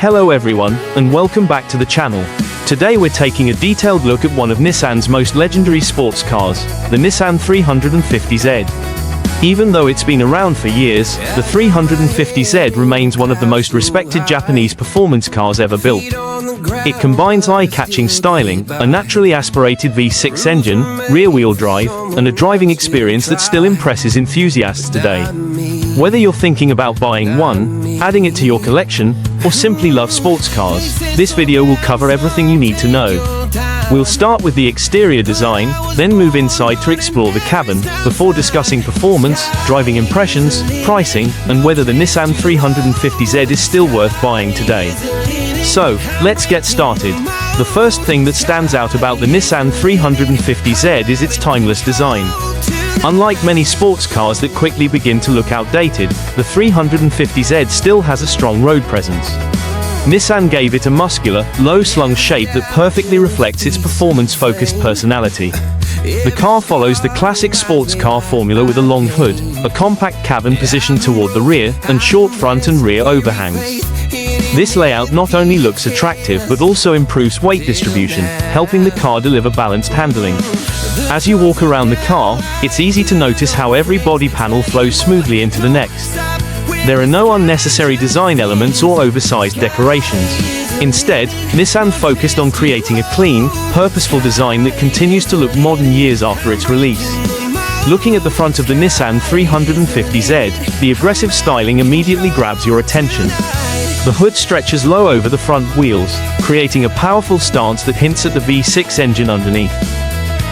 Hello everyone, and welcome back to the channel. Today we're taking a detailed look at one of Nissan's most legendary sports cars, the Nissan 350Z. Even though it's been around for years, the 350Z remains one of the most respected Japanese performance cars ever built. It combines eye-catching styling, a naturally aspirated V6 engine, rear-wheel drive, and a driving experience that still impresses enthusiasts today. Whether you're thinking about buying one, adding it to your collection, or simply love sports cars, this video will cover everything you need to know. We'll start with the exterior design, then move inside to explore the cabin, before discussing performance, driving impressions, pricing, and whether the Nissan 350Z is still worth buying today. So, let's get started. The first thing that stands out about the Nissan 350Z is its timeless design. Unlike many sports cars that quickly begin to look outdated, the 350Z still has a strong road presence. Nissan gave it a muscular, low-slung shape that perfectly reflects its performance-focused personality. The car follows the classic sports car formula with a long hood, a compact cabin positioned toward the rear, and short front and rear overhangs. This layout not only looks attractive but also improves weight distribution, helping the car deliver balanced handling. As you walk around the car, it's easy to notice how every body panel flows smoothly into the next. There are no unnecessary design elements or oversized decorations. Instead, Nissan focused on creating a clean, purposeful design that continues to look modern years after its release. Looking at the front of the Nissan 350Z, the aggressive styling immediately grabs your attention. The hood stretches low over the front wheels, creating a powerful stance that hints at the V6 engine underneath.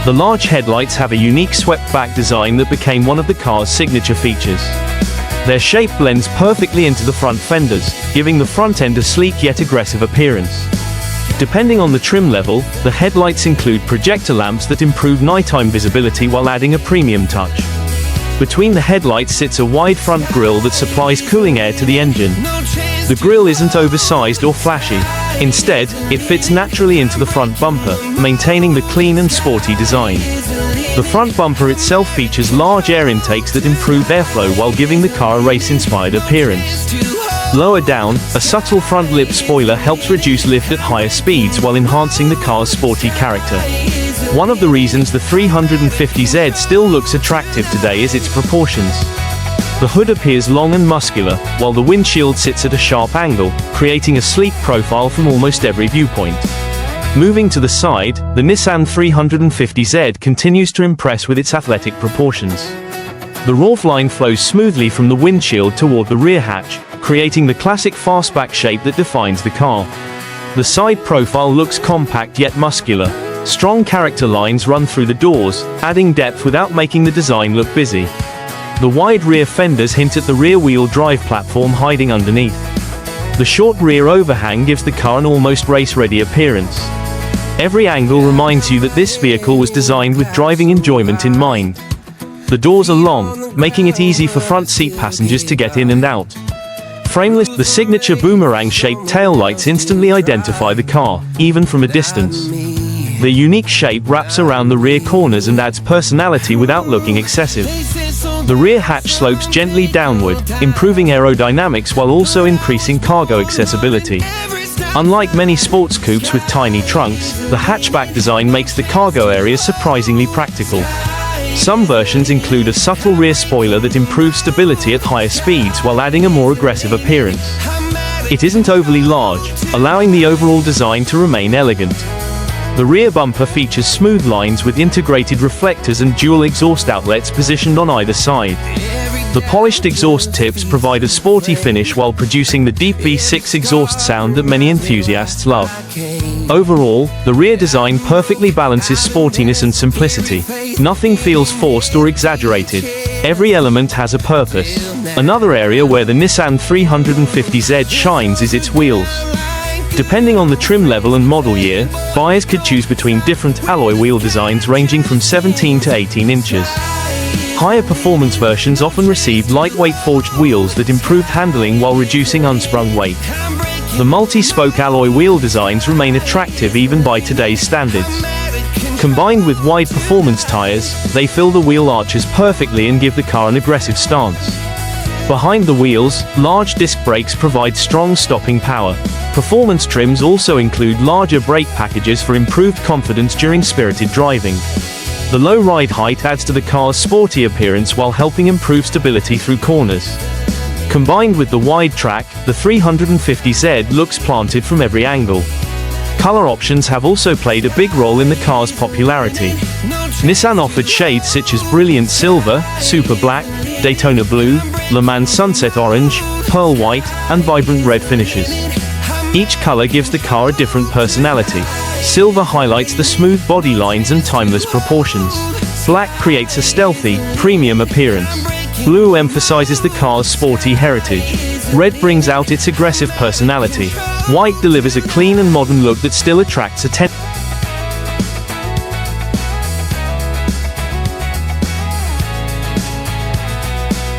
The large headlights have a unique swept-back design that became one of the car's signature features. Their shape blends perfectly into the front fenders, giving the front end a sleek yet aggressive appearance. Depending on the trim level, the headlights include projector lamps that improve nighttime visibility while adding a premium touch. Between the headlights sits a wide front grille that supplies cooling air to the engine. The grille isn't oversized or flashy. Instead, it fits naturally into the front bumper, maintaining the clean and sporty design. The front bumper itself features large air intakes that improve airflow while giving the car a race-inspired appearance. Lower down, a subtle front lip spoiler helps reduce lift at higher speeds while enhancing the car's sporty character. One of the reasons the 350Z still looks attractive today is its proportions. The hood appears long and muscular, while the windshield sits at a sharp angle, creating a sleek profile from almost every viewpoint. Moving to the side, the Nissan 350Z continues to impress with its athletic proportions. The roofline flows smoothly from the windshield toward the rear hatch, creating the classic fastback shape that defines the car. The side profile looks compact yet muscular. Strong character lines run through the doors, adding depth without making the design look busy. The wide rear fenders hint at the rear-wheel drive platform hiding underneath. The short rear overhang gives the car an almost race-ready appearance. Every angle reminds you that this vehicle was designed with driving enjoyment in mind. The doors are long, making it easy for front seat passengers to get in and out. Frameless, the signature boomerang-shaped taillights instantly identify the car, even from a distance. Their unique shape wraps around the rear corners and adds personality without looking excessive. The rear hatch slopes gently downward, improving aerodynamics while also increasing cargo accessibility. Unlike many sports coupes with tiny trunks, the hatchback design makes the cargo area surprisingly practical. Some versions include a subtle rear spoiler that improves stability at higher speeds while adding a more aggressive appearance. It isn't overly large, allowing the overall design to remain elegant. The rear bumper features smooth lines with integrated reflectors and dual exhaust outlets positioned on either side. The polished exhaust tips provide a sporty finish while producing the deep V6 exhaust sound that many enthusiasts love. Overall, the rear design perfectly balances sportiness and simplicity. Nothing feels forced or exaggerated. Every element has a purpose. Another area where the Nissan 350Z shines is its wheels. Depending on the trim level and model year, buyers could choose between different alloy wheel designs ranging from 17 to 18 inches. Higher performance versions often received lightweight forged wheels that improved handling while reducing unsprung weight. The multi-spoke alloy wheel designs remain attractive even by today's standards. Combined with wide performance tires, they fill the wheel arches perfectly and give the car an aggressive stance. Behind the wheels, large disc brakes provide strong stopping power. Performance trims also include larger brake packages for improved confidence during spirited driving. The low ride height adds to the car's sporty appearance while helping improve stability through corners. Combined with the wide track, the 350Z looks planted from every angle. Color options have also played a big role in the car's popularity. Nissan offered shades such as Brilliant Silver, Super Black, Daytona Blue, Le Mans Sunset Orange, Pearl White, and Vibrant Red finishes. Each color gives the car a different personality. Silver highlights the smooth body lines and timeless proportions. Black creates a stealthy, premium appearance. Blue emphasizes the car's sporty heritage. Red brings out its aggressive personality. White delivers a clean and modern look that still attracts attention.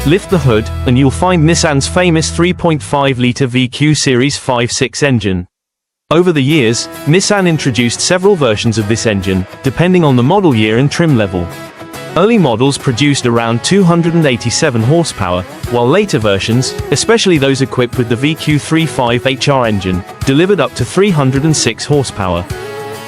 Lift the hood, and you'll find Nissan's famous 3.5-litre VQ Series 5.6 engine. Over the years, Nissan introduced several versions of this engine, depending on the model year and trim level. Early models produced around 287 horsepower, while later versions, especially those equipped with the VQ35HR engine, delivered up to 306 horsepower.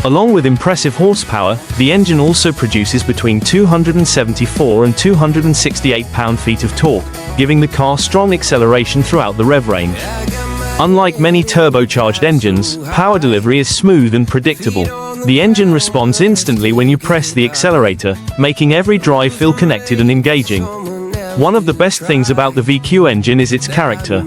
Along with impressive horsepower, the engine also produces between 274 and 268 pound-feet of torque, giving the car strong acceleration throughout the rev range. Unlike many turbocharged engines, power delivery is smooth and predictable. The engine responds instantly when you press the accelerator, making every drive feel connected and engaging. One of the best things about the VQ engine is its character.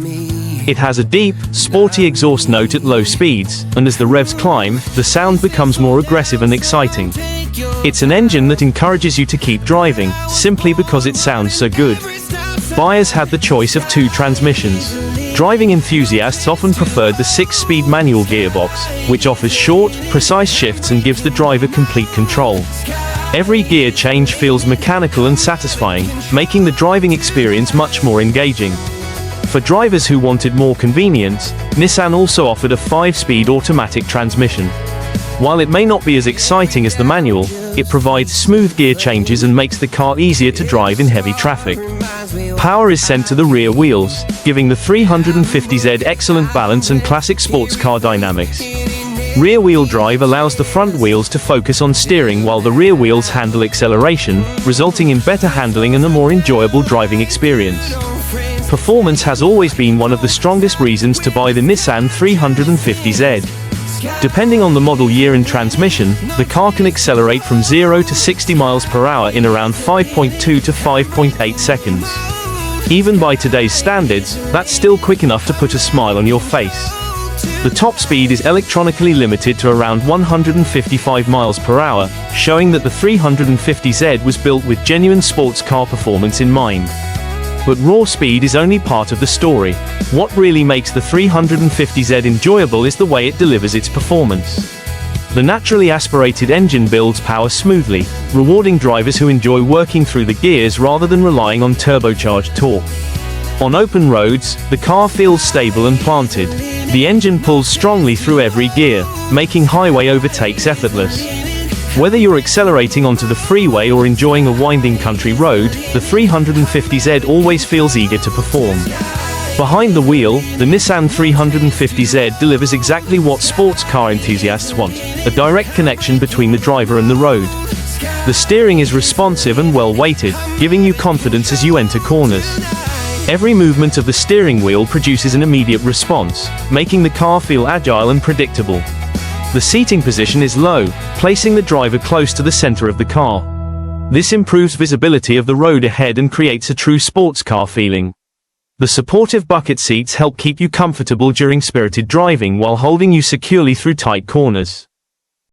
It has a deep, sporty exhaust note at low speeds, and as the revs climb, the sound becomes more aggressive and exciting. It's an engine that encourages you to keep driving, simply because it sounds so good. Buyers had the choice of two transmissions. Driving enthusiasts often preferred the 6-speed manual gearbox, which offers short, precise shifts and gives the driver complete control. Every gear change feels mechanical and satisfying, making the driving experience much more engaging. For drivers who wanted more convenience, Nissan also offered a 5-speed automatic transmission. While it may not be as exciting as the manual, it provides smooth gear changes and makes the car easier to drive in heavy traffic. Power is sent to the rear wheels, giving the 350Z excellent balance and classic sports car dynamics. Rear-wheel drive allows the front wheels to focus on steering while the rear wheels handle acceleration, resulting in better handling and a more enjoyable driving experience. Performance has always been one of the strongest reasons to buy the Nissan 350Z. Depending on the model year and transmission, the car can accelerate from 0 to 60 miles per hour in around 5.2 to 5.8 seconds. Even by today's standards, that's still quick enough to put a smile on your face. The top speed is electronically limited to around 155 miles per hour, showing that the 350Z was built with genuine sports car performance in mind. But raw speed is only part of the story. What really makes the 350Z enjoyable is the way it delivers its performance. The naturally aspirated engine builds power smoothly, rewarding drivers who enjoy working through the gears rather than relying on turbocharged torque. On open roads, the car feels stable and planted. The engine pulls strongly through every gear, making highway overtakes effortless. Whether you're accelerating onto the freeway or enjoying a winding country road, the 350Z always feels eager to perform. Behind the wheel, the Nissan 350Z delivers exactly what sports car enthusiasts want: a direct connection between the driver and the road. The steering is responsive and well-weighted, giving you confidence as you enter corners. Every movement of the steering wheel produces an immediate response, making the car feel agile and predictable. The seating position is low, placing the driver close to the center of the car. This improves visibility of the road ahead and creates a true sports car feeling. The supportive bucket seats help keep you comfortable during spirited driving while holding you securely through tight corners.